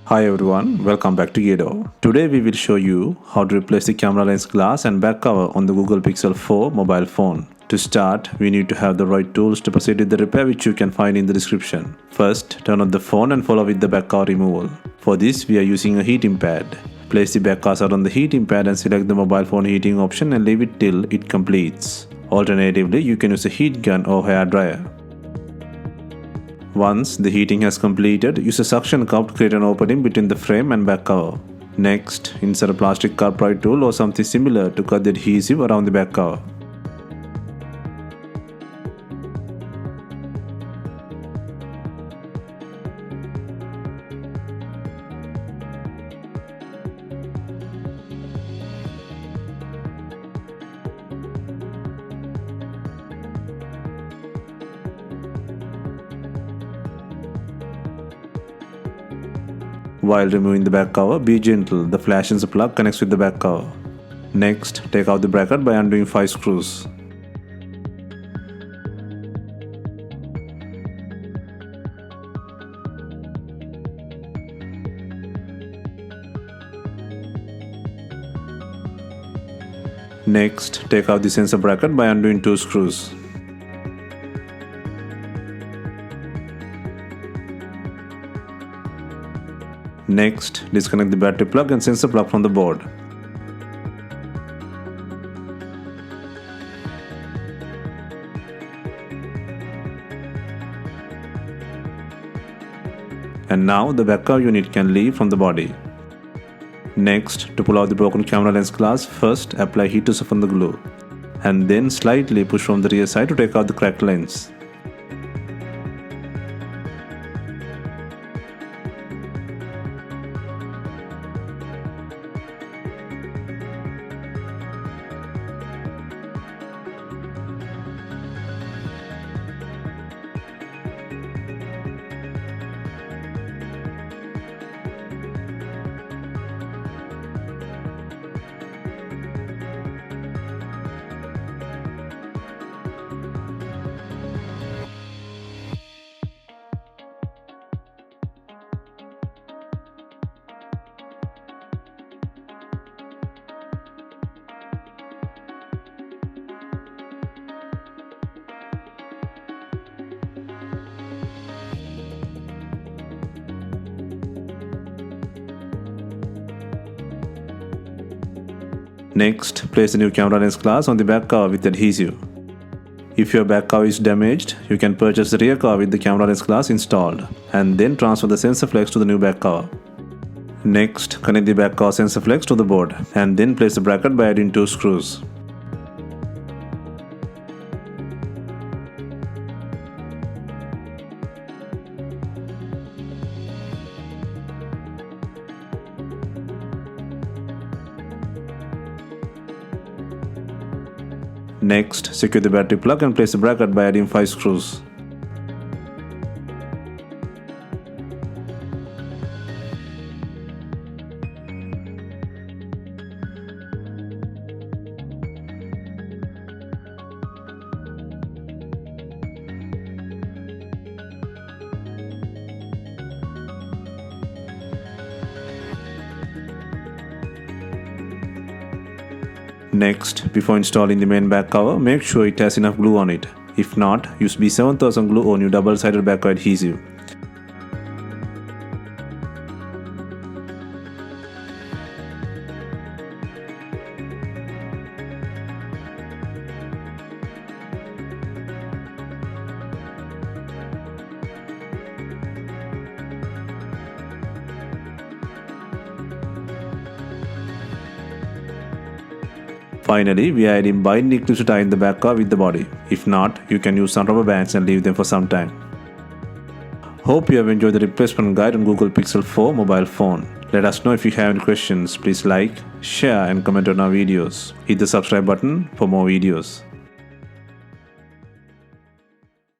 Hi everyone, welcome back to DYOR. Today we will show you how to replace the camera lens glass and back cover on the Google Pixel 4 mobile phone. To start, we need to have the right tools to proceed with the repair, which you can find in the description. First, turn on the phone and follow with the back cover removal. For this, we are using a heating pad. Place the back cursor on the heating pad and select the mobile phone heating option and leave it till it completes. Alternatively, you can use a heat gun or hair dryer. Once the heating has completed, use a suction cup to create an opening between the frame and back cover. Next, insert a plastic cut pry tool or something similar to cut the adhesive around the back cover. While removing the back cover, be gentle, the flash in the plug connects with the back cover. Next, take out the bracket by undoing 5 screws. Next, take out the sensor bracket by undoing 2 screws. Next, disconnect the battery plug and sensor plug from the board. And now the back cover unit can leave from the body. Next, to pull out the broken camera lens glass, first apply heat to soften the glue, and then slightly push from the rear side to take out the cracked lens. Next, place the new camera lens glass on the back cover with adhesive. If your back cover is damaged, you can purchase the rear cover with the camera lens glass installed, and then transfer the sensor flex to the new back cover. Next, connect the back cover sensor flex to the board, and then place the bracket by adding 2 screws. Next, secure the battery plug and place the bracket by adding 5 screws. Next, before installing the main back cover, make sure it has enough glue on it. If not, use B7000 glue or new double-sided back cover adhesive. Finally, we are adding binding clips to tie in the back cover with the body. If not, you can use some rubber bands and leave them for some time. Hope you have enjoyed the replacement guide on Google Pixel 4 mobile phone. Let us know if you have any questions. Please like, share and comment on our videos. Hit the subscribe button for more videos.